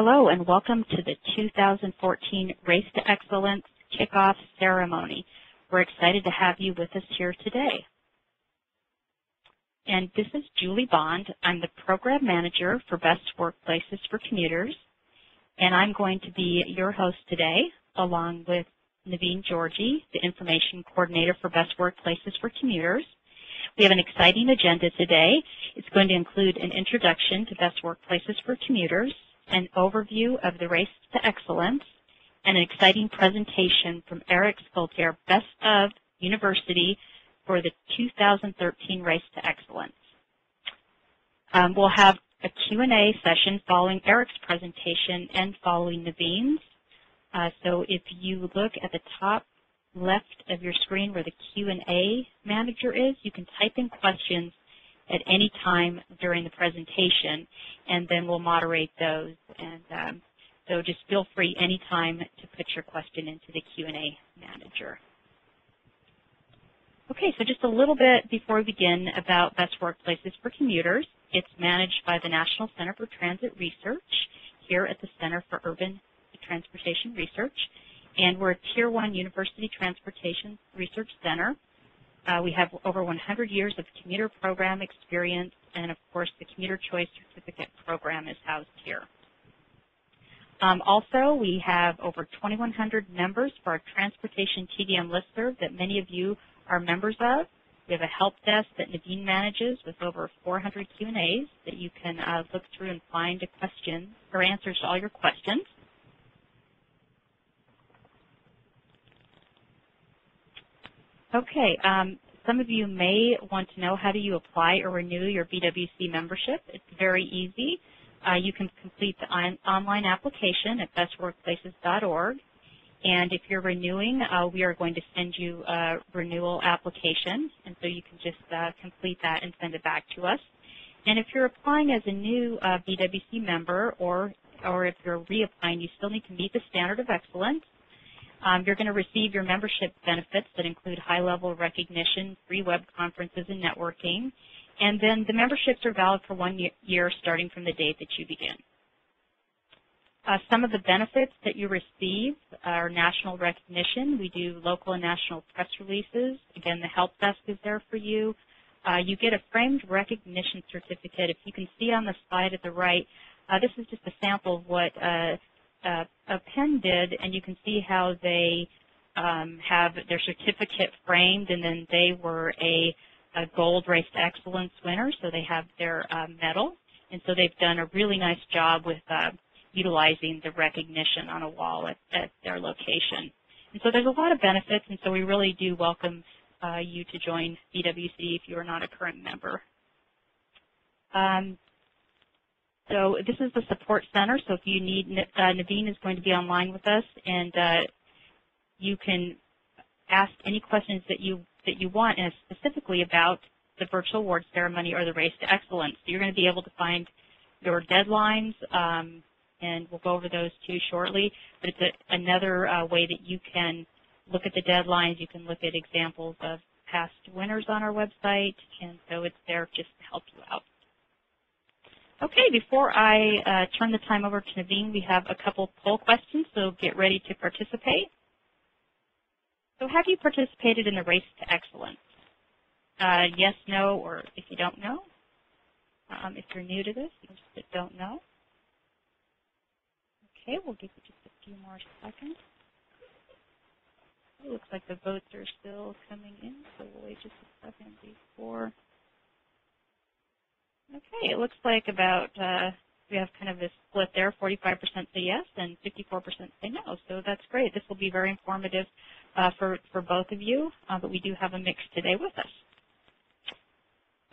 Hello and welcome to the 2014 Race to Excellence Kickoff Ceremony. We're excited to have you with us here today. And this is Julie Bond. I'm the Program Manager for Best Workplaces for Commuters, and I'm going to be your host today along with Naveen Georgie, the Information Coordinator for Best Workplaces for Commuters. We have an exciting agenda today. It's going to include an introduction to Best Workplaces for Commuters, an overview of the Race to Excellence, and an exciting presentation from Eric Skolter, Best of University for the 2013 Race to Excellence. We'll have a Q&A session following Eric's presentation and following Naveen's. So if you look at the top left of your screen where the Q&A manager is, you can type in questions at any time during the presentation, and then we'll moderate those. And so just feel free anytime to put your question into the Q&A manager. Okay, so just a little bit before we begin about Best Workplaces for Commuters. It's managed by the National Center for Transit Research here at the Center for Urban Transportation Research, and we're a Tier 1 University Transportation Research Center. We have over 100 years of commuter program experience, and of course the Commuter Choice Certificate program is housed here. Also, we have over 2,100 members for our Transportation TDM listserv that many of you are members of. We have a help desk that Naveen manages with over 400 Q&As that you can look through and find a question or answers to all your questions. Okay, some of you may want to know, how do you apply or renew your BWC membership? It's very easy. You can complete the online application at bestworkplaces.org. And if you're renewing, we are going to send you a renewal application, and so you can just complete that and send it back to us. And if you're applying as a new BWC member, or if you're reapplying, you still need to meet the standard of excellence. You're going to receive your membership benefits that include high-level recognition, free web conferences, and networking. And then the memberships are valid for 1 year starting from the date that you begin. Some of the benefits that you receive are national recognition. We do local and national press releases. Again, the help desk is there for you. You get a framed recognition certificate. If you can see on the slide at the right, this is just a sample of what a Penn did, and you can see how they have their certificate framed, and then they were a gold Race to Excellence winner, so they have their medal. And so they've done a really nice job with utilizing the recognition on a wall at their location. And so there's a lot of benefits, and so we really do welcome you to join BWC if you are not a current member. So this is the support center, so if you need, Naveen is going to be online with us, and you can ask any questions that you want, and specifically about the virtual award ceremony or the Race to Excellence. So you're going to be able to find your deadlines, and we'll go over those too shortly, but it's another way that you can look at the deadlines. You can look at examples of past winners on our website, and so it's there just to help you out. Okay, before I turn the time over to Naveen, we have a couple poll questions, so get ready to participate. So have you participated in the Race to Excellence? Yes, no, or if you don't know. If you're new to this, you can just hit don't know. Okay, we'll give you just a few more seconds. It looks like the votes are still coming in, so we'll wait just a second before. Okay, it looks like about, we have kind of a split there, 45% say yes and 54% say no, so that's great. This will be very informative for both of you, but we do have a mix today with us.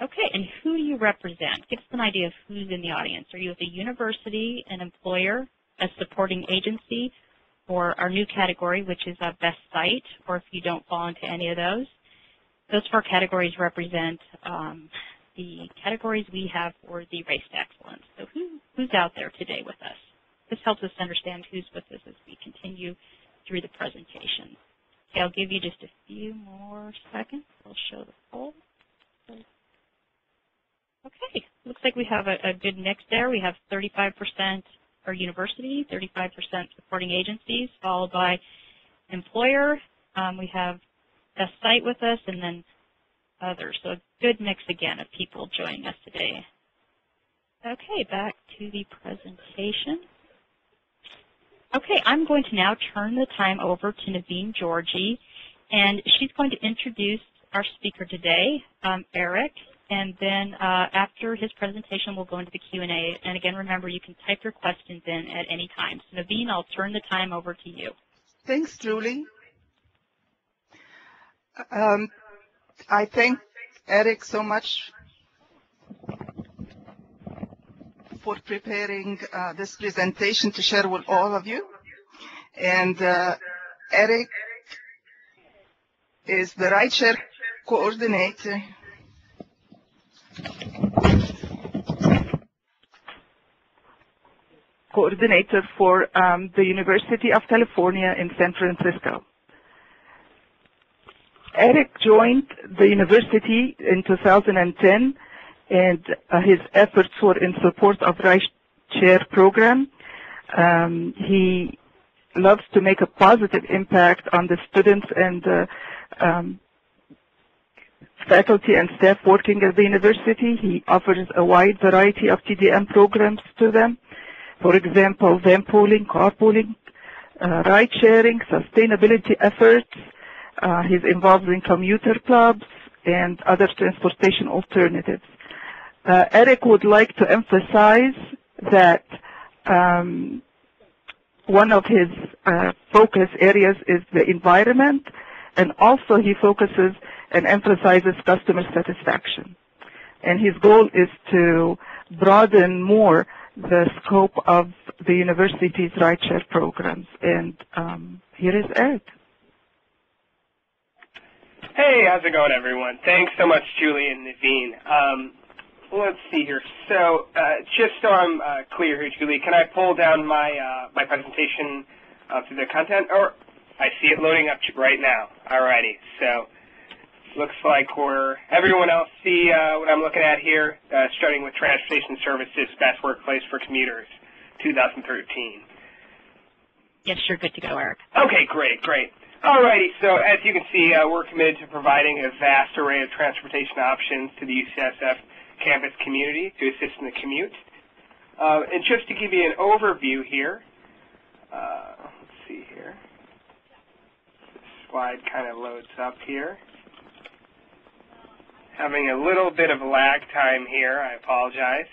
Okay, and who do you represent? Give us an idea of who's in the audience. Are you at a university, an employer, a supporting agency, or our new category, which is a best site, or if you don't fall into any of those? Those four categories represent the categories we have for the Race to Excellence. So who's out there today with us? This helps us understand who's with us as we continue through the presentation. Okay, I'll give you just a few more seconds. We'll show the poll. Okay, looks like we have a good mix there. We have 35% or university, 35% supporting agencies, followed by employer. We have Best Site with us, and then others. So a good mix, again, of people joining us today. Okay, back to the presentation. Okay, I'm going to now turn the time over to Naveen Georgie, and she's going to introduce our speaker today, Eric, and then after his presentation, we'll go into the Q&A. And again, remember, you can type your questions in at any time. So Naveen, I'll turn the time over to you. Thanks, Julie. I thank Eric so much for preparing this presentation to share with all of you. And Eric is the rideshare coordinator for the University of California in San Francisco. Eric joined the university in 2010, and his efforts were in support of rideshare program. He loves to make a positive impact on the students and faculty and staff working at the university. He offers a wide variety of TDM programs to them. For example, van pooling, carpooling, ride sharing, sustainability efforts. He's involved in commuter clubs and other transportation alternatives. Eric would like to emphasize that one of his focus areas is the environment, and also he focuses and emphasizes customer satisfaction. And his goal is to broaden more the scope of the university's rideshare programs. And here is Eric. Hey, how's it going, everyone? Thanks so much, Julie and Naveen. Let's see here. So, just so I'm clear here, Julie, can I pull down my my presentation to the content? Or I see it loading up right now. Alrighty. So, looks like everyone else see what I'm looking at here, starting with Transportation Services Best Workplace for Commuters, 2013. Yes, you're good to go, Eric. Okay, great, great. Alrighty, so as you can see, we're committed to providing a vast array of transportation options to the UCSF campus community to assist in the commute. And just to give you an overview here, let's see here. This slide kind of loads up here. Having a little bit of lag time here, I apologize.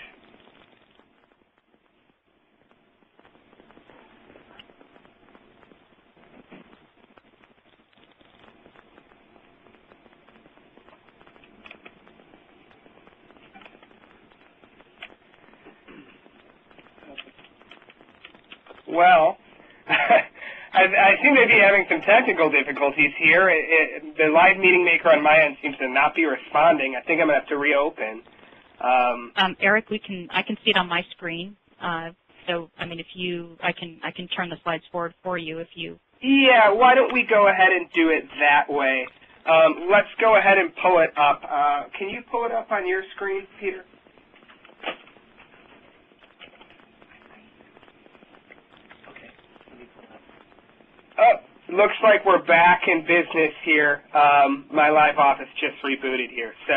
Well, I seem to be having some technical difficulties here. The live meeting maker on my end seems to not be responding. I think I'm going to have to reopen. Eric, I can see it on my screen. So, I mean, I can turn the slides forward for you if you. Yeah, why don't we go ahead and do it that way? Let's go ahead and pull it up. Can you pull it up on your screen, Peter? Oh, looks like we're back in business here. My live office just rebooted here. So,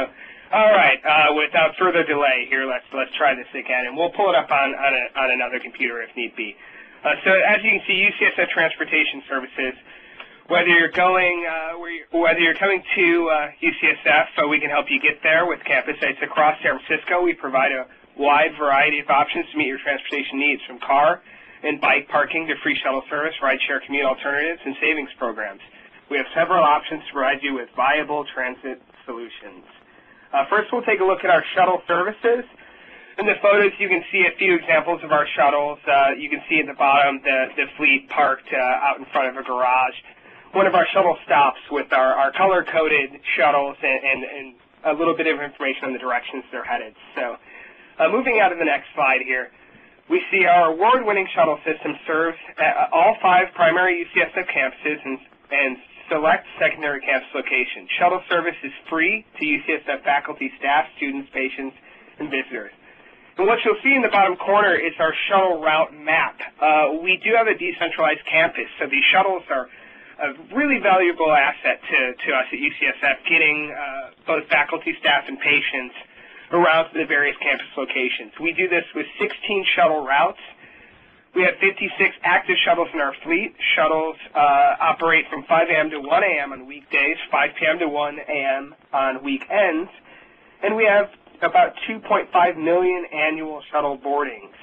all right, without further delay here, let's try this again, and we'll pull it up on another computer if need be. So, as you can see, UCSF Transportation Services. Whether you're coming to UCSF, we can help you get there with campus sites across San Francisco. We provide a wide variety of options to meet your transportation needs, from car and bike parking to free shuttle service, rideshare commute alternatives, and savings programs. We have several options to provide you with viable transit solutions. First, we'll take a look at our shuttle services. In the photos, you can see a few examples of our shuttles. You can see at the bottom the fleet parked out in front of a garage. One of our shuttle stops with our color-coded shuttles and a little bit of information on the directions they're headed. So, moving on to the next slide here. We see our award-winning shuttle system serves all 5 primary UCSF campuses and select secondary campus locations. Shuttle service is free to UCSF faculty, staff, students, patients, and visitors. And what you'll see in the bottom corner is our shuttle route map. We do have a decentralized campus, so these shuttles are a really valuable asset to us at UCSF, getting both faculty, staff, and patients around to the various campus locations. We do this with 16 shuttle routes. We have 56 active shuttles in our fleet. Shuttles operate from 5 a.m. to 1 a.m. on weekdays, 5 p.m. to 1 a.m. on weekends, and we have about 2.5 million annual shuttle boardings.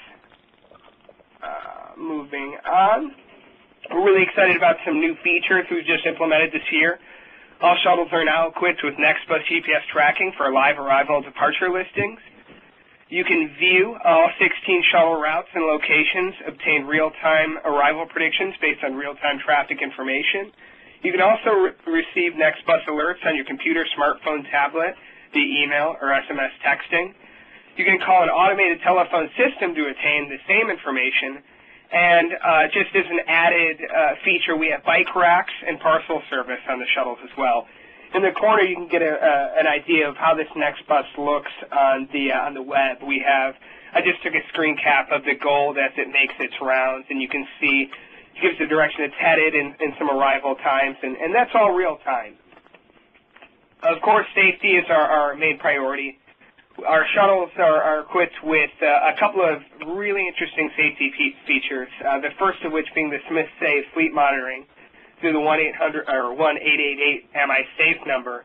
Moving on, we're really excited about some new features we've just implemented this year. All shuttles are now equipped with NextBus GPS tracking for live arrival and departure listings. You can view all 16 shuttle routes and locations, obtain real-time arrival predictions based on real-time traffic information. You can also receive NextBus alerts on your computer, smartphone, tablet, via email or SMS texting. You can call an automated telephone system to attain the same information. And just as an added feature, we have bike racks and parcel service on the shuttles as well. In the corner, you can get an idea of how this NextBus looks on the web. I just took a screen cap of the gold as it makes its rounds, and you can see it gives the direction it's headed and some arrival times, and that's all real time. Of course, safety is our main priority. Our shuttles are equipped with a couple of really interesting safety features, the first of which being the Smith Safe fleet monitoring through the 1-800 or 1-888-MI-SAFE number.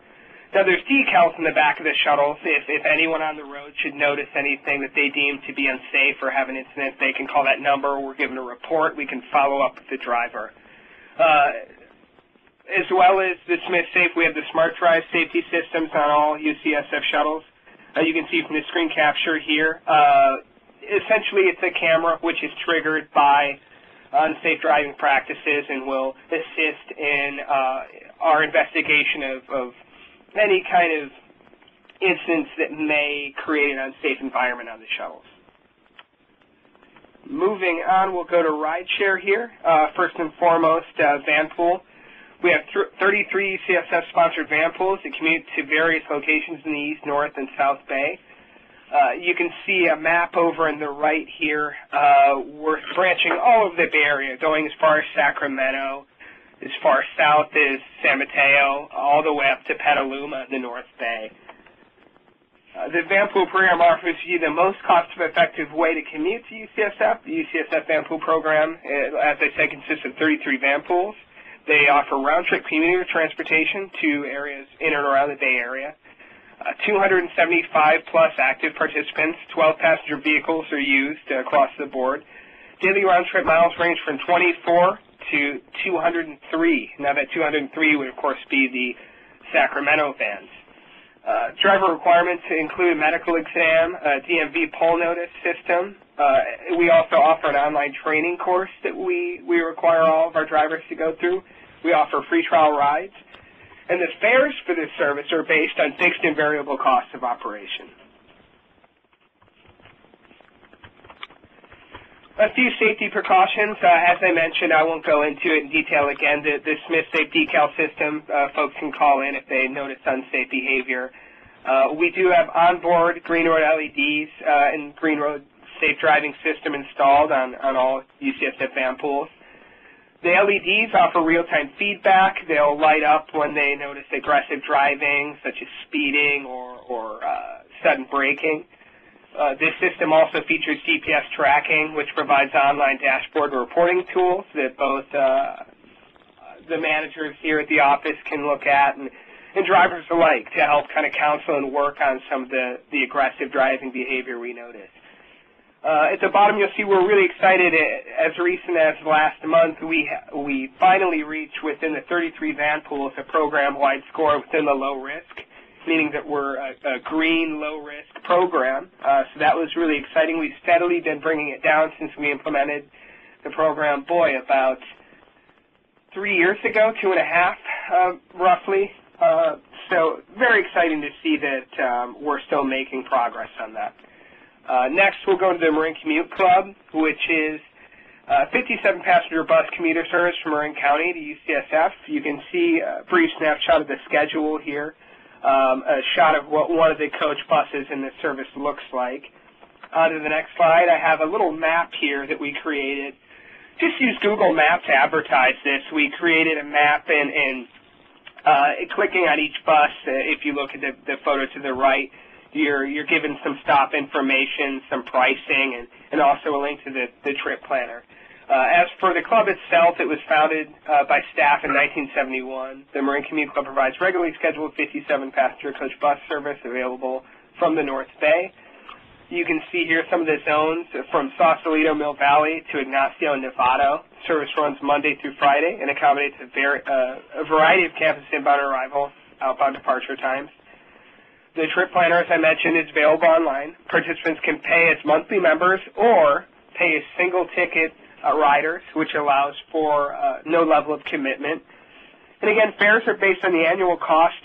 Now, there's decals in the back of the shuttles. If anyone on the road should notice anything that they deem to be unsafe or have an incident, they can call that number. We're given a report. We can follow up with the driver. As well as the Smith Safe, we have the Smart Drive safety systems on all UCSF shuttles. You can see from the screen capture here, essentially it's a camera which is triggered by unsafe driving practices and will assist in our investigation of any kind of incidents that may create an unsafe environment on the shuttles. Moving on, we'll go to rideshare here. First and foremost, van pool. We have 33 UCSF-sponsored van pools that commute to various locations in the East, North, and South Bay. You can see a map over on the right here. We're branching all over the Bay Area, going as far as Sacramento, as far south as San Mateo, all the way up to Petaluma in the North Bay. The van pool program offers you the most cost-effective way to commute to UCSF. The UCSF van pool program, as I said, consists of 33 van pools. They offer round-trip commuter transportation to areas in and around the Bay Area. 275-plus active participants, 12 passenger vehicles are used across the board. Daily round-trip miles range from 24 to 203. Now, that 203 would, of course, be the Sacramento vans. Driver requirements include a medical exam, a DMV poll notice system. We also offer an online training course that we require all of our drivers to go through. We offer free trial rides. And the fares for this service are based on fixed and variable costs of operation. A few safety precautions. As I mentioned, I won't go into it in detail again. The Smith Safe decal system, folks can call in if they notice unsafe behavior. We do have onboard Green Road LEDs and Green Road Safe Driving System installed on all UCSF van pools. The LEDs offer real-time feedback. They'll light up when they notice aggressive driving, such as speeding or sudden braking. This system also features GPS tracking, which provides online dashboard reporting tools that both the managers here at the office can look at and drivers alike to help kind of counsel and work on some of the aggressive driving behavior we notice. At the bottom, you'll see we're really excited. As recent as last month, we finally reached within the 33 van pools a program-wide score within the low risk, meaning that we're a green low-risk program. So that was really exciting. We've steadily been bringing it down since we implemented the program, about 3 years ago, 2.5 roughly. So very exciting to see that we're still making progress on that. Next, we'll go to the Marin Commute Club, which is 57 passenger bus commuter service from Marin County to UCSF. You can see a brief snapshot of the schedule here, a shot of what one of the coach buses in this service looks like. On to the next slide, I have a little map here that we created. Just use Google Maps to advertise this. We created a map, and clicking on each bus, if you look at the photo to the right, you're given some stop information, some pricing, and also a link to the trip planner. As for the club itself, it was founded by staff in 1971. The Marin Commute Club provides regularly scheduled 57-passenger coach bus service available from the North Bay. You can see here some of the zones from Sausalito, Mill Valley to Ignacio and Novato. Service runs Monday through Friday and accommodates a variety of campus inbound arrival, outbound departure times. The trip planner, as I mentioned, is available online. Participants can pay as monthly members or pay as single-ticket riders, which allows for no level of commitment. And again, fares are based on the annual cost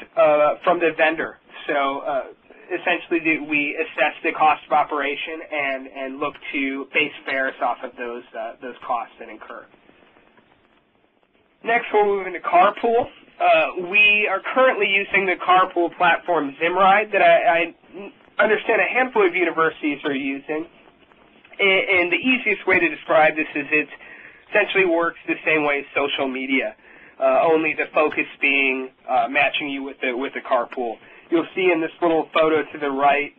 from the vendor. So essentially, we assess the cost of operation and look to base fares off of those costs that incur. Next, we'll move into carpool. We are currently using the carpool platform Zimride that I understand a handful of universities are using. And the easiest way to describe this is it essentially works the same way as social media, only the focus being matching you with the carpool. You'll see in this little photo to the right,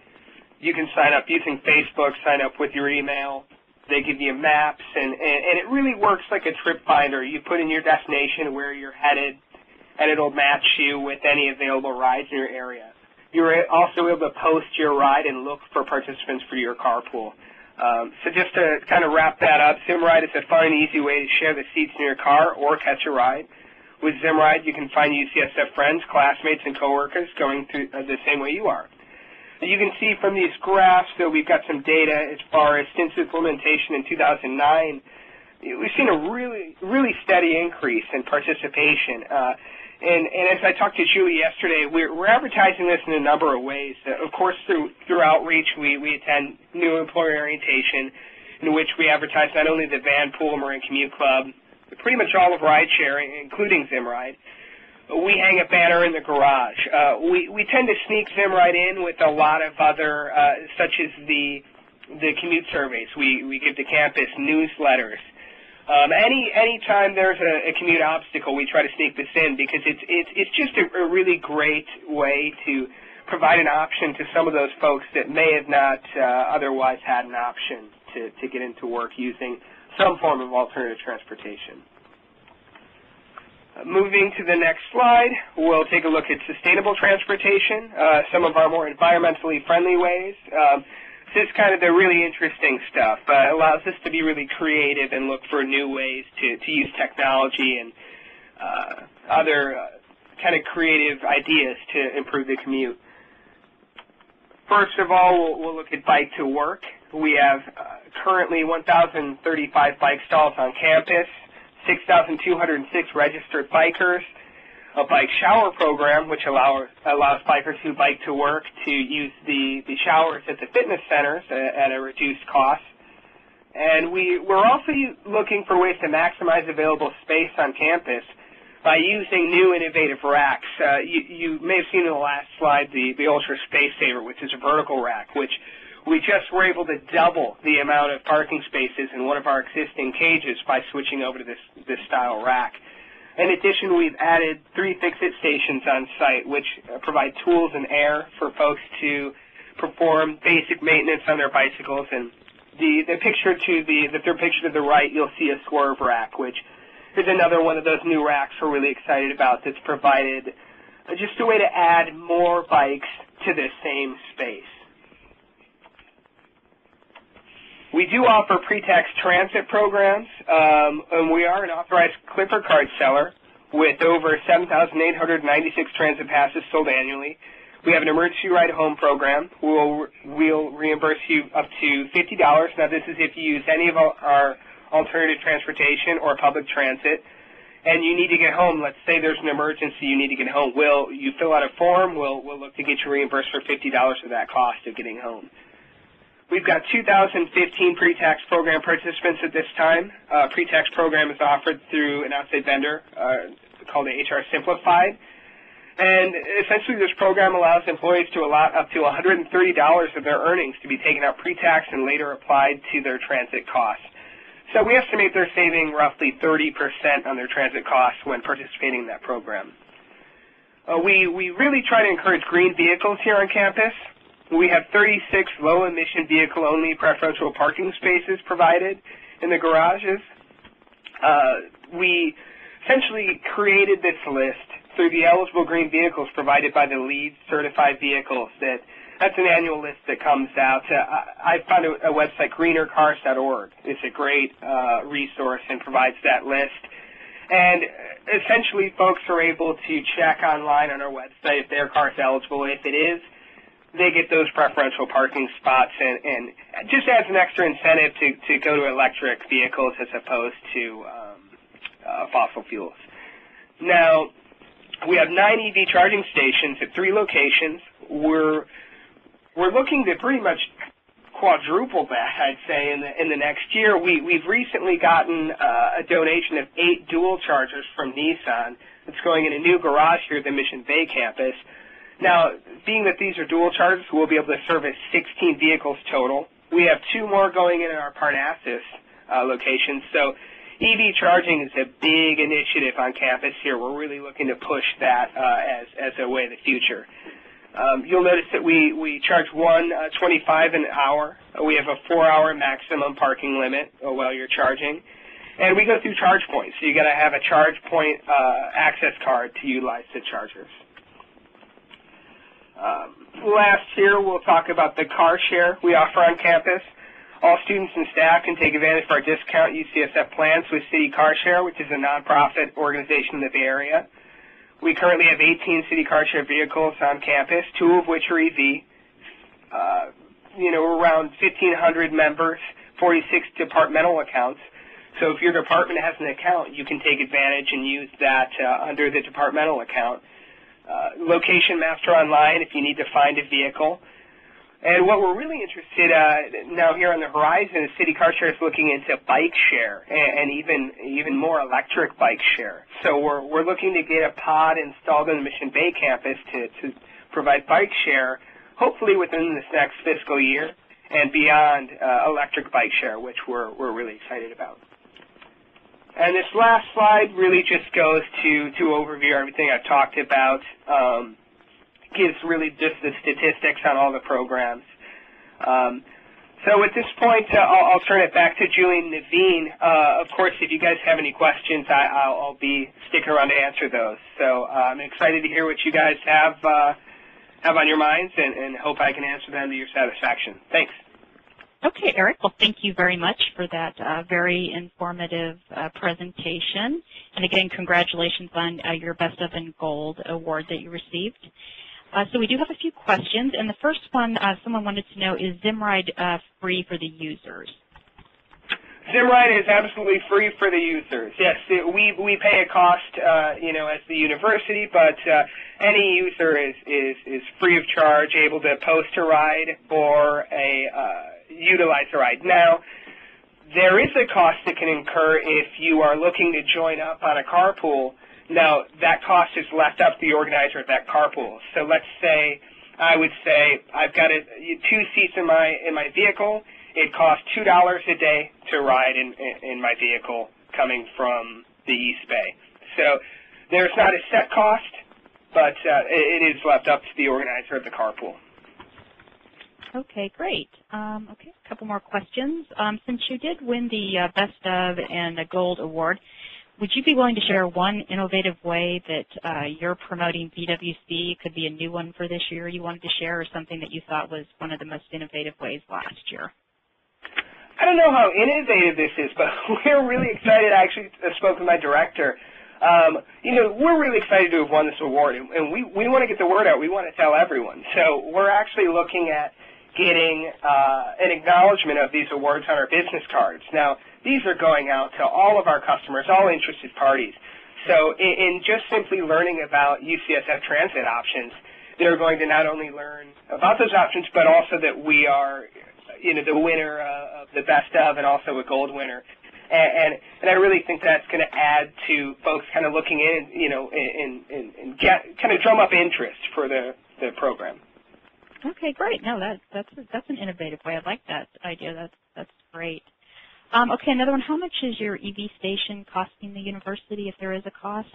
you can sign up using Facebook, sign up with your email. They give you maps, and it really works like a trip finder. You put in your destination, where you're headed, and it'll match you with any available rides in your area. You're also able to post your ride and look for participants for your carpool. So just to kind of wrap that up, Zimride is a fun and easy way to share the seats in your car or catch a ride. With Zimride, you can find UCSF friends, classmates, and coworkers going through the same way you are. You can see from these graphs that we've got some data as far as since implementation in 2009. We've seen a really steady increase in participation. And as I talked to Julie yesterday, we're advertising this in a number of ways. Of course, through outreach, we attend new employer orientation, in which we advertise not only the Van Pool Marin Commute Club, but pretty much all of ride sharing, including Zimride. We hang a banner in the garage. We tend to sneak Zimride in with a lot of other, such as the commute surveys. We give the campus newsletters. Any time there's a commute obstacle, we try to sneak this in because it's just a really great way to provide an option to some of those folks that may have not otherwise had an option to get into work using some form of alternative transportation. Moving to the next slide, we'll take a look at sustainable transportation, some of our more environmentally friendly ways. This is kind of the really interesting stuff. It allows us to be really creative and look for new ways to use technology and other kind of creative ideas to improve the commute. First of all, we'll look at bike to work. We have currently 1,035 bike stalls on campus, 6,206 registered bikers, a bike shower program, which allows bikers who bike to work to use the showers at the fitness centers at a reduced cost. And we're also looking for ways to maximize available space on campus by using new innovative racks. You may have seen in the last slide the Ultra Space Saver, which is a vertical rack, which we just were able to double the amount of parking spaces in one of our existing cages by switching over to this style rack. In addition, we've added 3 fix-it stations on site, which provide tools and air for folks to perform basic maintenance on their bicycles. And the picture the third picture to the right, you'll see a swerve rack, which is another one of those new racks we're really excited about that's provided just a way to add more bikes to the same space. We do offer pre-tax transit programs, and we are an authorized Clipper card seller with over 7,896 transit passes sold annually. We have an emergency ride home program. We'll reimburse you up to $50. Now, this is if you use any of our alternative transportation or public transit, and you need to get home. Let's say there's an emergency, you need to get home. You fill out a form. We'll look to get you reimbursed for $50 of that cost of getting home. We've got 2015 pre-tax program participants at this time. Pre-tax program is offered through an outside vendor called HR Simplified. And essentially this program allows employees to allot up to $130 of their earnings to be taken out pre-tax and later applied to their transit costs. So we estimate they're saving roughly 30% on their transit costs when participating in that program. We really try to encourage green vehicles here on campus. We have 36 low-emission vehicle-only preferential parking spaces provided in the garages. We essentially created this list through the eligible green vehicles provided by the LEED certified vehicles. That's an annual list that comes out. I found a website, greenercars.org. It's a great resource and provides that list. And essentially, folks are able to check online on our website if their car is eligible. If it is, they get those preferential parking spots, and just adds an extra incentive to go to electric vehicles as opposed to fossil fuels. Now, we have 9 EV charging stations at 3 locations. We're looking to pretty much quadruple that, I'd say, in the next year. We've recently gotten a donation of 8 dual chargers from Nissan. It's going in a new garage here at the Mission Bay campus. Now, being that these are dual chargers, we'll be able to service 16 vehicles total. We have 2 more going in our Parnassus location. So EV charging is a big initiative on campus here. We're really looking to push that as a way of the future. You'll notice that we charge $1.25 an hour. We have a 4-hour maximum parking limit while you're charging. And we go through charge points. So you got to have a charge point access card to utilize the chargers. Last year, we'll talk about the car share we offer on campus. All students and staff can take advantage of our discount UCSF plans with City Car Share, which is a nonprofit organization in the Bay Area. We currently have 18 City Car Share vehicles on campus, 2 of which are EV. We're around 1,500 members, 46 departmental accounts. So if your department has an account, you can take advantage and use that under the departmental account. Location master online if you need to find a vehicle. And what we're really interested now here on the horizon is City Car Share is looking into bike share and even more electric bike share. So we're looking to get a pod installed in the Mission Bay campus to provide bike share, hopefully within this next fiscal year and beyond electric bike share, which we're really excited about. And this last slide really just goes to overview everything I've talked about. Gives really just the statistics on all the programs. So at this point, I'll turn it back to Julie and Naveen. Of course, if you guys have any questions, I'll be sticking around to answer those. So I'm excited to hear what you guys have on your minds, and hope I can answer them to your satisfaction. Thanks. Okay, Eric. Well, thank you very much for that very informative presentation. And again, congratulations on your Best of in Gold award that you received. So we do have a few questions, and the first one someone wanted to know, is ZimRide free for the users? ZimRide is absolutely free for the users. Yes, we pay a cost, as the university, but any user is free of charge, able to post a ride or utilize a ride. Now, there is a cost that can incur if you are looking to join up on a carpool. Now, that cost is left up to the organizer of that carpool. So let's say, I would say, I've got 2 seats in my vehicle. It costs $2 a day to ride in my vehicle coming from the East Bay. So there's not a set cost, but it is left up to the organizer of the carpool. Okay, great. Okay, a couple more questions. Since you did win the Best of and the Gold Award, would you be willing to share one innovative way that you're promoting BWC? It could be a new one for this year you wanted to share, or something that you thought was one of the most innovative ways last year. I don't know how innovative this is, but we're really excited. I actually spoke with my director. We're really excited to have won this award, and we want to get the word out. We want to tell everyone. So we're actually looking at getting an acknowledgement of these awards on our business cards. Now, these are going out to all of our customers, all interested parties. So in just simply learning about UCSF transit options, they're going to not only learn about those options, but also that we are the winner of the Best of and also a Gold winner. and I really think that's going to add to folks kind of looking in, and get kind of drum up interest for the program. Okay, great. No, that's an innovative way. I like that idea. That's great. Okay, another one. How much is your EV station costing the university, if there is a cost?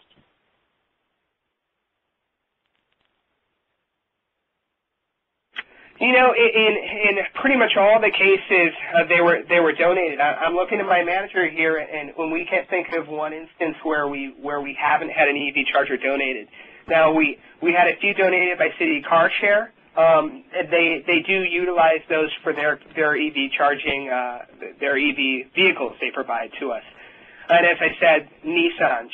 In pretty much all the cases, they were donated. I'm looking at my manager here, and when we can't think of one instance where we haven't had an EV charger donated. Now we had a few donated by City Car Share. They do utilize those for their EV charging, their EV vehicles they provide to us. And as I said, Nissan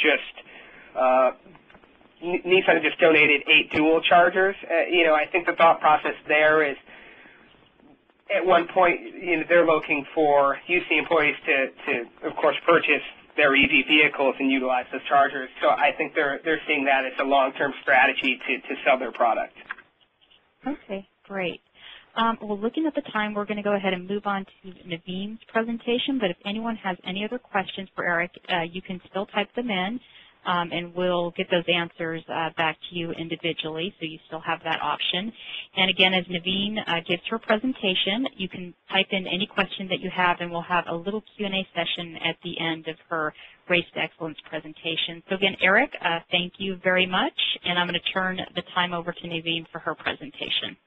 just donated 8 dual chargers. I think the thought process there is, at one point, they're looking for UC employees to of course, purchase their EV vehicles and utilize those chargers. So I think they're seeing that as a long-term strategy to sell their product. Okay, great. Well, looking at the time, we're going to go ahead and move on to Naveen's presentation, but if anyone has any other questions for Eric, you can still type them in, and we'll get those answers back to you individually, so you still have that option. And again, as Naveen gives her presentation, you can type in any question that you have, and we'll have a little Q&A session at the end of her Race to Excellence presentation. So again, Eric, thank you very much, and I'm going to turn the time over to Naveen for her presentation.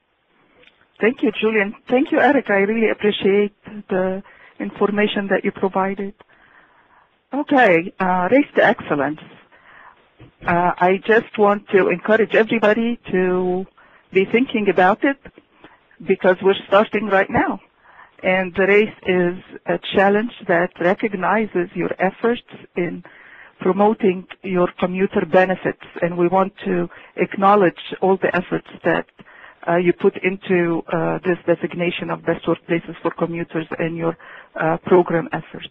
Thank you, Julian. Thank you, Eric. I really appreciate the information that you provided. Okay, Race to Excellence. I just want to encourage everybody to be thinking about it because we're starting right now. And the race is a challenge that recognizes your efforts in promoting your commuter benefits. And we want to acknowledge all the efforts that you put into this designation of best workplaces for commuters and your program efforts.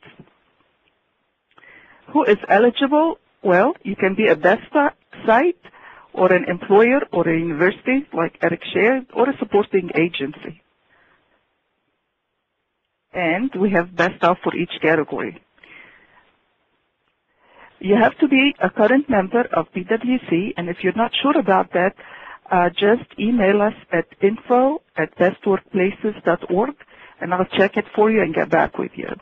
Who is eligible? Well, you can be a best site or an employer or a university like Eric shared or a supporting agency. And we have best of for each category. You have to be a current member of PwC, and if you're not sure about that, just email us at info@bestworkplaces.org, and I'll check it for you and get back with you.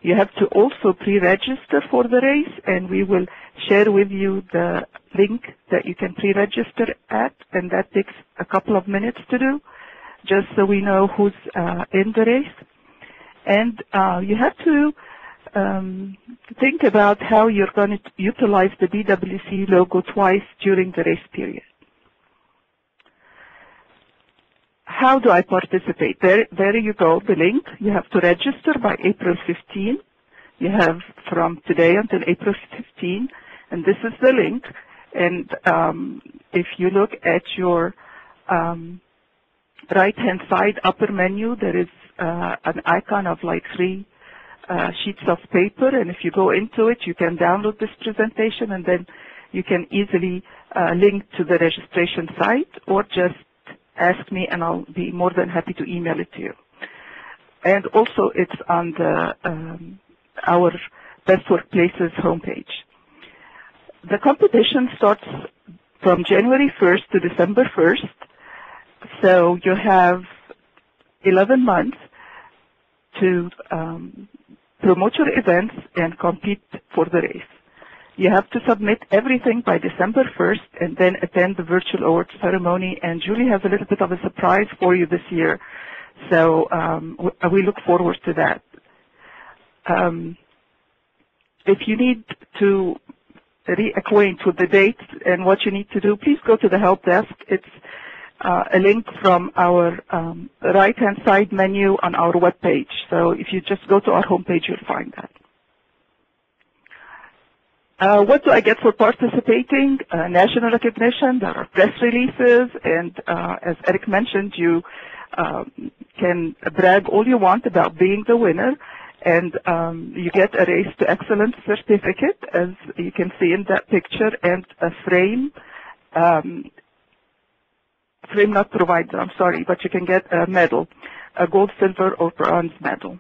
You have to also pre-register for the race, and we will share with you the link that you can pre-register at, and that takes a couple of minutes to do, just so we know who's in the race. And you have to think about how you're going to utilize the PwC logo twice during the race period. How do I participate? There you go, the link. You have to register by April 15. You have from today until April 15, and this is the link. And if you look at your right-hand side upper menu, there is an icon of like 3 sheets of paper, and if you go into it, you can download this presentation, and then you can easily link to the registration site, or just ask me, and I'll be more than happy to email it to you. And also, it's on the our Best Workplaces homepage. The competition starts from January 1st to December 1st, so you have 11 months to promote your events and compete for the race. You have to submit everything by December 1st and then attend the virtual awards ceremony. And Julie has a little bit of a surprise for you this year, so we look forward to that. If you need to reacquaint with the dates and what you need to do, please go to the help desk. It's a link from our right-hand side menu on our webpage. So if you just go to our homepage, you'll find that. What do I get for participating? National recognition, there are press releases, and as Eric mentioned, you can brag all you want about being the winner, and you get a Race to Excellence certificate, as you can see in that picture, and a frame. Frame not provided, I'm sorry, but you can get a medal, a gold, silver, or bronze medal.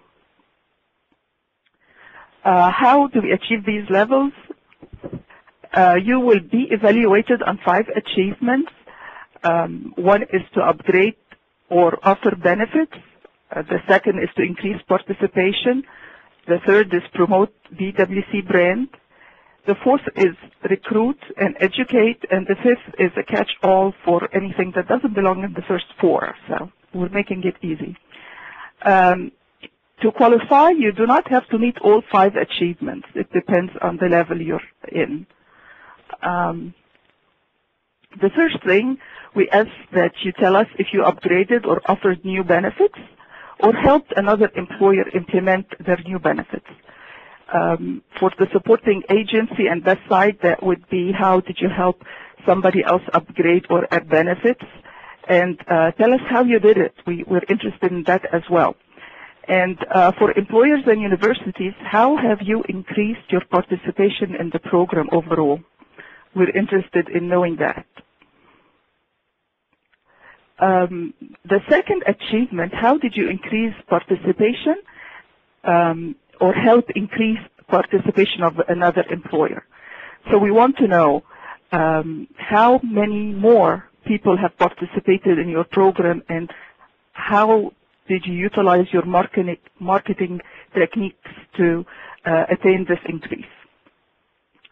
How do we achieve these levels? You will be evaluated on 5 achievements. One is to upgrade or offer benefits. The second is to increase participation. The third is promote BWC brand. The fourth is recruit and educate. And the fifth is a catch-all for anything that doesn't belong in the first 4. So we're making it easy. To qualify, you do not have to meet all 5 achievements. It depends on the level you're in. The first thing, we ask that you tell us if you upgraded or offered new benefits or helped another employer implement their new benefits. For the supporting agency and that side, that would be how did you help somebody else upgrade or add benefits, and tell us how you did it. We're interested in that as well. And for employers and universities, how have you increased your participation in the program overall? We're interested in knowing that. The second achievement, how did you increase participation or help increase participation of another employer? So we want to know how many more people have participated in your program and how did you utilize your marketing techniques to attain this increase?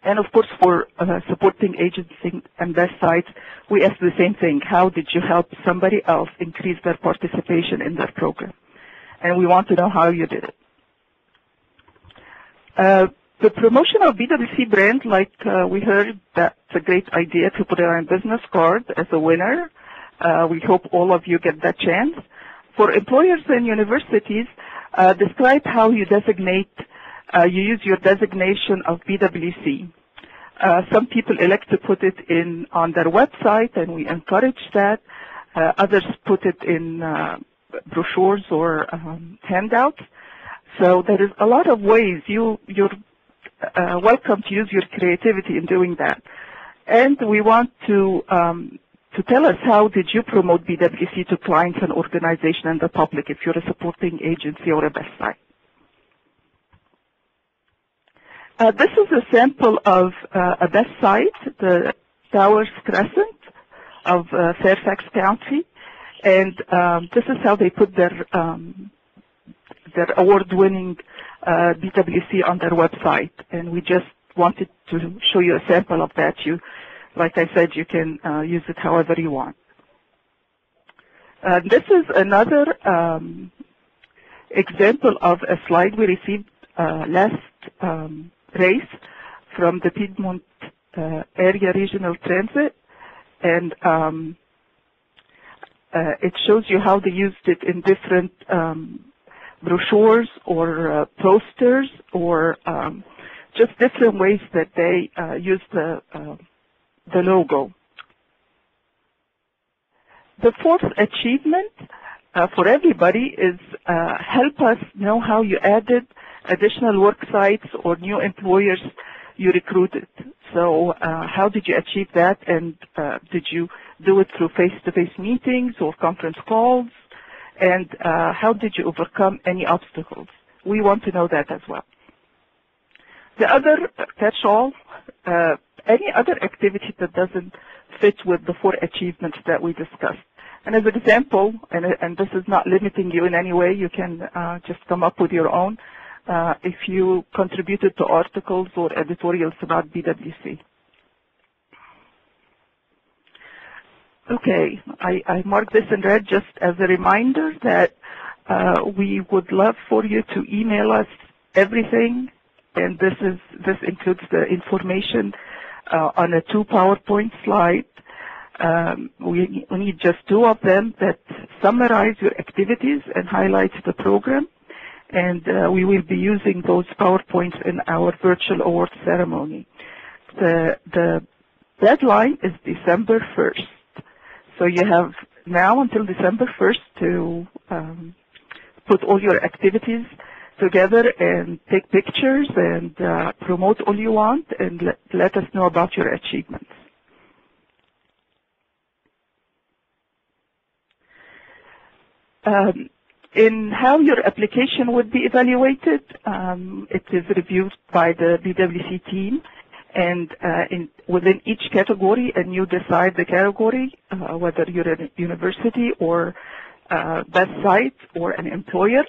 And of course, for supporting agencies and best sites, we ask the same thing. How did you help somebody else increase their participation in their program? And we want to know how you did it. The promotion of BWC brand, like we heard, that's a great idea to put it on a business card as a winner. We hope all of you get that chance. For employers and universities, describe how you designate, you use your designation of BWC. Some people elect to put it in on their website, and we encourage that. Others put it in brochures or handouts. So there is a lot of ways. You're welcome to use your creativity in doing that. And we want to tell us how did you promote BWC to clients and organizations and the public if you're a supporting agency or a best site. This is a sample of a best site, the Towers Crescent of Fairfax County, and this is how they put their award-winning BWC on their website. And we just wanted to show you a sample of that. Like I said, you can use it however you want. This is another example of a slide we received last race from the Piedmont Area Regional Transit, and it shows you how they used it in different brochures or posters or just different ways that they use the logo. The fourth achievement for everybody is help us know how you added additional work sites or new employers you recruited. So how did you achieve that, and did you do it through face-to-face meetings or conference calls, and how did you overcome any obstacles? We want to know that as well. The other catch-all, any other activity that doesn't fit with the 4 achievements that we discussed. And as an example, and this is not limiting you in any way, you can just come up with your own, if you contributed to articles or editorials about BWC. Okay, I marked this in red just as a reminder that we would love for you to email us everything, and this includes the information on a 2 PowerPoint slide. We need just 2 of them that summarize your activities and highlight the program, and we will be using those PowerPoints in our virtual award ceremony. The deadline is December 1st. So you have now until December 1st to put all your activities together and take pictures and promote all you want and let us know about your achievements. In how your application would be evaluated, it is reviewed by the BWC team, and within each category, and you decide the category, whether you're a university or best site or an employer,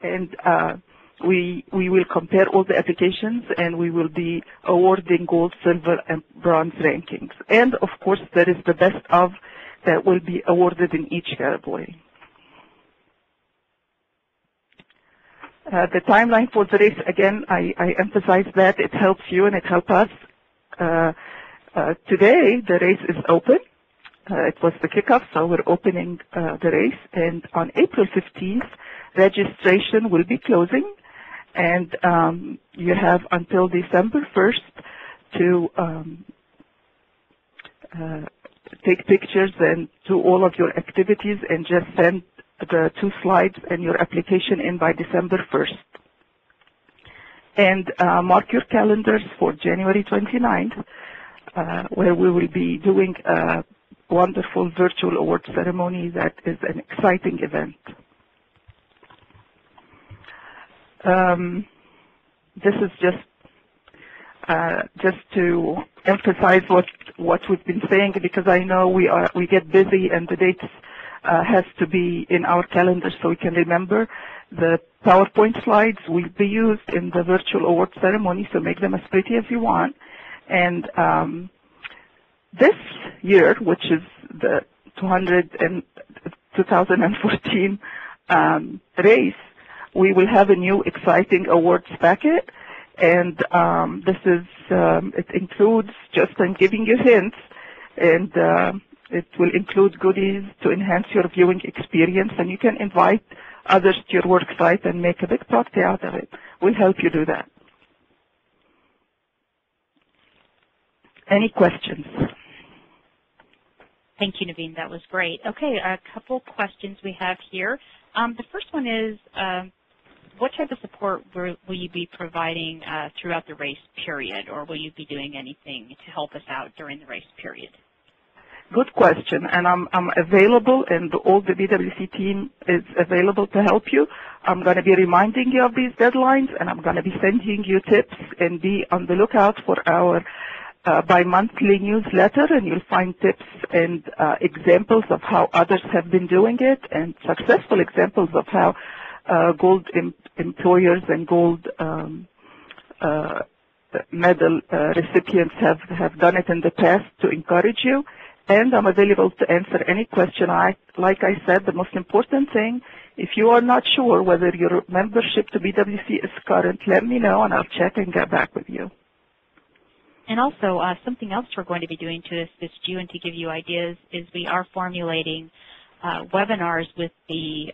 and we will compare all the applications, and we will be awarding gold, silver, and bronze rankings. And of course, there is the best of that will be awarded in each category. The timeline for the race, again, I emphasize that it helps you and it helps us. Today, the race is open. It was the kickoff, so we're opening the race. And on April 15th, registration will be closing. And you have until December 1st to take pictures and do all of your activities and just send the 2 slides and your application in by December 1st. And mark your calendars for January 29th, where we will be doing a wonderful virtual award ceremony that is an exciting event. This is just to emphasize what we've been saying, because I know we get busy and the dates has to be in our calendar so we can remember. The PowerPoint slides will be used in the virtual award ceremony, so make them as pretty as you want. And this year, which is the 2014 race, we will have a new exciting awards packet. And this is, it includes, just I'm giving you hints, and it will include goodies to enhance your viewing experience, and you can invite others to your work site and make a big party out of it. We'll help you do that. Any questions? Thank you, Naveen. That was great. Okay, a couple questions we have here. The first one is, what type of support will you be providing throughout the race period, or will you be doing anything to help us out during the race period? Good question, and I'm available, and all the BWC team is available to help you. I'm going to be reminding you of these deadlines, and I'm going to be sending you tips, and be on the lookout for our bi-monthly newsletter, and you'll find tips and examples of how others have been doing it, and successful examples of how gold employers and gold medal recipients have done it in the past to encourage you. And I'm available to answer any question. Like I said, the most important thing, if you are not sure whether your membership to BWC is current, let me know and I'll check and get back with you. And also, something else we're going to be doing to assist you and to give you ideas is we are formulating webinars with the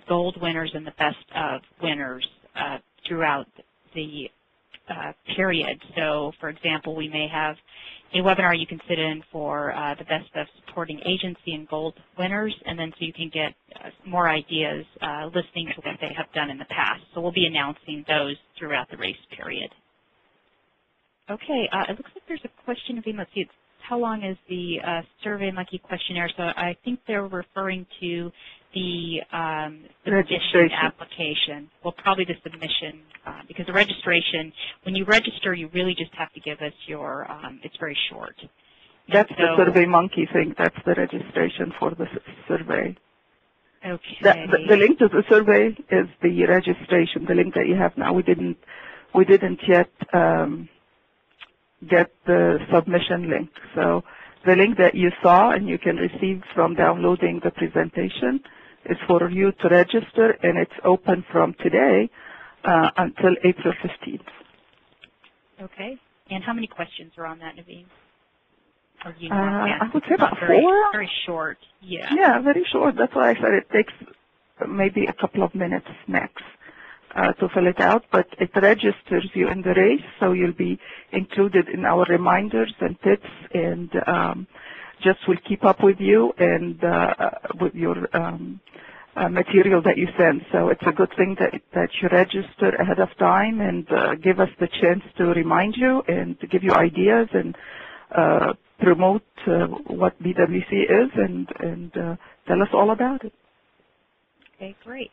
gold winners and the best of winners throughout the period. So, for example, we may have a webinar you can sit in for the best of supporting agency and gold winners, and then so you can get more ideas listening to what they have done in the past. So we'll be announcing those throughout the race period. Okay, it looks like there's a question of let's see, how long is the SurveyMonkey questionnaire? So I think they're referring to the registration application. Well, probably the submission, because the registration, when you register, you really just have to give us your, it's very short. That's the SurveyMonkey thing. That's the registration for the survey. Okay. The link to the survey is the registration, the link that you have now. We didn't yet get the submission link. So the link that you saw and you can receive from downloading the presentation is for you to register, and it's open from today until April 15th. Okay. And how many questions are on that, Naveen? I would say about 4. Very short. Yeah. Yeah, very short. That's why I said it takes maybe a couple of minutes max to fill it out, but it registers you in the race, so you'll be included in our reminders and tips, and just will keep up with you and with your material that you send. So it's a good thing that you register ahead of time and give us the chance to remind you and to give you ideas and promote what BWC is and tell us all about it. Okay, great.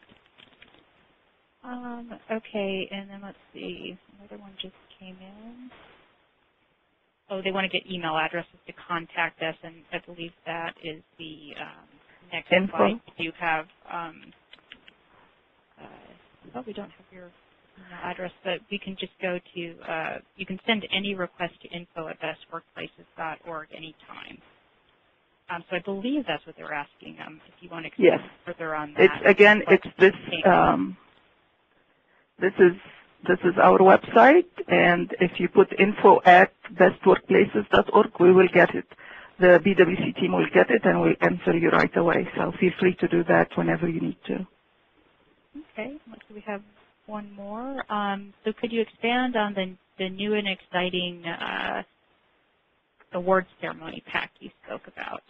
Okay, and then let's see. Another one just came in. Oh, they want to get email addresses to contact us, and I believe that is the next slide. You have, well, we don't have your email address, but we can just go to, you can send any request to info@bestworkplaces.org anytime. So I believe that's what they're asking them, if you want to expand further on that. It's this, this is our website, and if you put info@bestworkplaces.org, we will get it. The BWC team will get it, and we'll answer you right away. So feel free to do that whenever you need to. Okay, we have one more. So could you expand on the new and exciting awards ceremony pack you spoke about?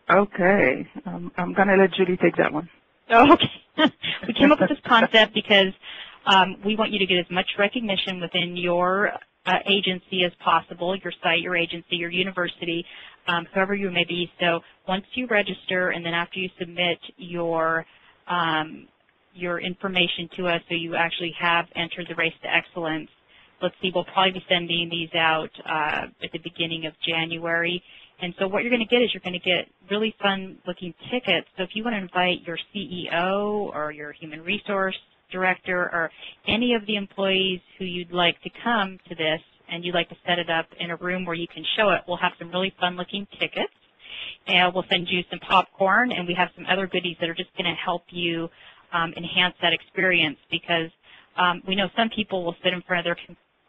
Okay, I'm going to let Julie take that one. Oh, okay. We came up with this concept because we want you to get as much recognition within your agency as possible, your site, your agency, your university, whoever you may be. So once you register and then after you submit your information to us so you actually have entered the Race to Excellence, let's see, we'll probably be sending these out at the beginning of January. And so what you're going to get is you're going to get really fun-looking tickets. So if you want to invite your CEO or your human resource director or any of the employees who you'd like to come to this and you'd like to set it up in a room where you can show it, we'll have some really fun-looking tickets. And we'll send you some popcorn, and we have some other goodies that are just going to help you enhance that experience because we know some people will sit in front of their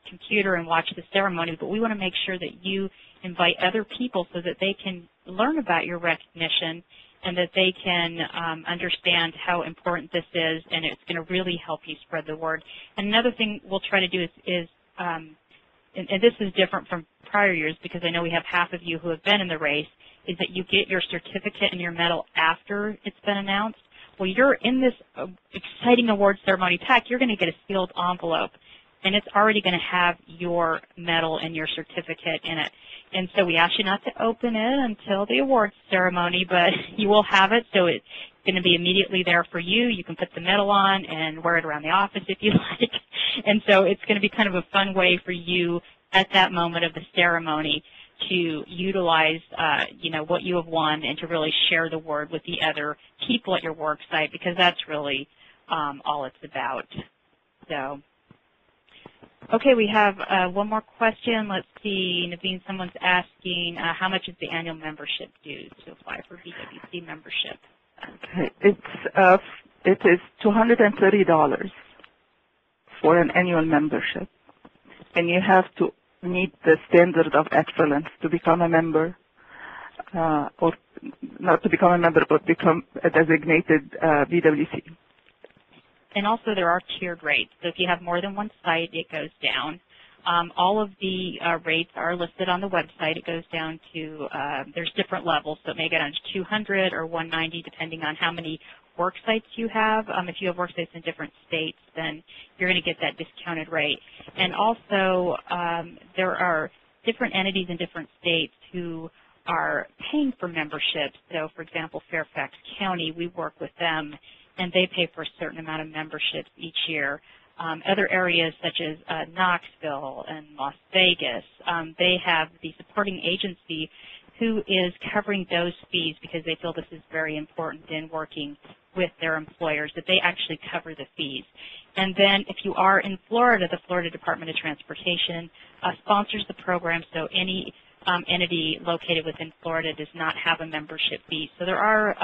computer and watch the ceremony, but we want to make sure that you invite other people so that they can learn about your recognition and that they can understand how important this is, and it's going to really help you spread the word. And another thing we'll try to do is and this is different from prior years because I know we have half of you who have been in the race, is that you get your certificate and your medal after it's been announced. Well, you're in this exciting awards ceremony pack, you're going to get a sealed envelope, and it's already going to have your medal and your certificate in it. And so we ask you not to open it until the awards ceremony, but you will have it, so it's going to be immediately there for you. You can put the medal on and wear it around the office if you like. And so it's going to be kind of a fun way for you at that moment of the ceremony to utilize, what you have won and to really share the word with the other people at your work site because that's really all it's about. So. Okay, we have one more question. Let's see, Naveen, someone's asking how much is the annual membership due to apply for BWC membership? Okay, it is $230 for an annual membership, and you have to meet the standard of excellence to become a member, or not to become a member, but become a designated BWC. And also there are tiered rates. So if you have more than one site, it goes down. All of the rates are listed on the website. It goes down to, there's different levels, so it may go down to 200 or 190 depending on how many work sites you have. If you have work sites in different states, then you're going to get that discounted rate. And also there are different entities in different states who are paying for memberships. So for example, Fairfax County, we work with them and they pay for a certain amount of memberships each year. Other areas such as Knoxville and Las Vegas, they have the supporting agency who is covering those fees because they feel this is very important in working with their employers, that they actually cover the fees. And then if you are in Florida, the Florida Department of Transportation sponsors the program, so any entity located within Florida does not have a membership fee. So there are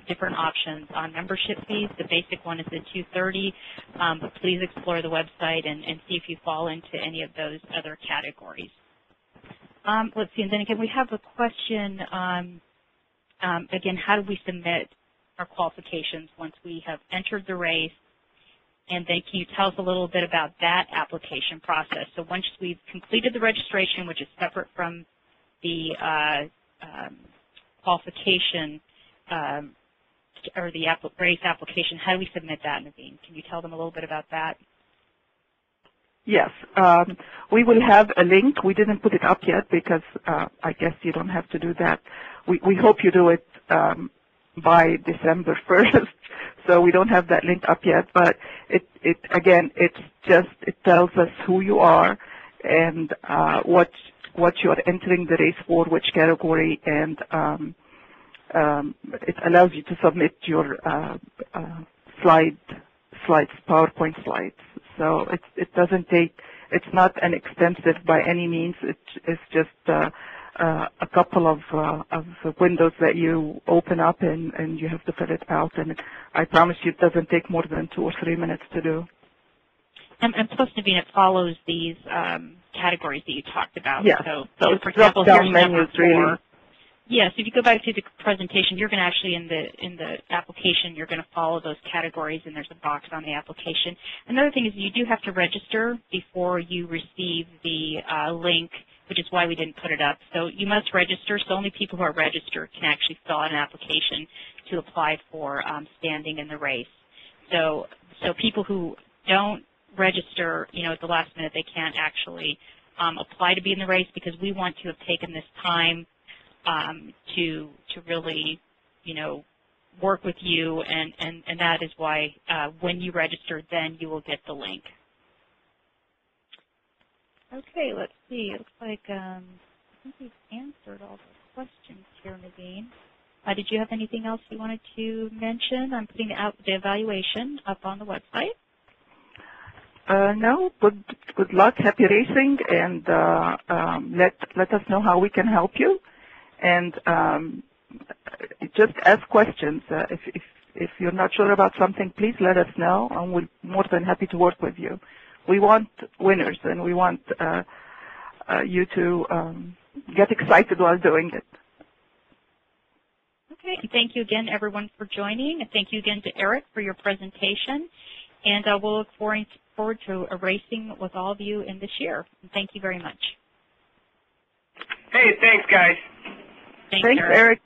different options on membership fees. The basic one is the $230, but please explore the website and see if you fall into any of those other categories. Let's see, and then again, we have a question, again, how do we submit our qualifications once we have entered the race? And then can you tell us a little bit about that application process? So once we've completed the registration, which is separate from the qualification or the race application, how do we submit that, Naveen? Can you tell them a little bit about that? Yes. We will have a link. We didn't put it up yet because I guess you don't have to do that. We hope you do it by December 1st so we don't have that link up yet. But again, it tells us who you are and what you are entering the race for, which category, and it allows you to submit your PowerPoint slides. So it doesn't take. It's not an extensive by any means. It's just a couple of windows that you open up and you have to fill it out. And I promise you, it doesn't take more than 2 or 3 minutes to do. And plus, Naveen, it follows these categories that you talked about. Yeah. So for drop example, down here's menus, number 4. really. Yes, if you go back to the presentation, you're going to actually in the application, you're going to follow those categories, and there's a box on the application. Another thing is you do have to register before you receive the link, which is why we didn't put it up. So you must register. So only people who are registered can actually fill out an application to apply for standing in the race. So people who don't register, at the last minute, they can't actually apply to be in the race, because we want to have taken this time to really, work with you, and that is why when you register, then you will get the link. Okay, let's see. It looks like I think we've answered all the questions here, Naveen. Did you have anything else you wanted to mention? I'm putting out the evaluation up on the website. No, good luck, happy racing, and let us know how we can help you. And just ask questions. If you're not sure about something, please let us know, and we're more than happy to work with you. We want winners, and we want you to get excited while doing it. Okay. Thank you again, everyone, for joining. And thank you again to Eric for your presentation. And we'll look forward to racing with all of you in this year. And thank you very much. Hey, thanks, guys. Thanks, Eric.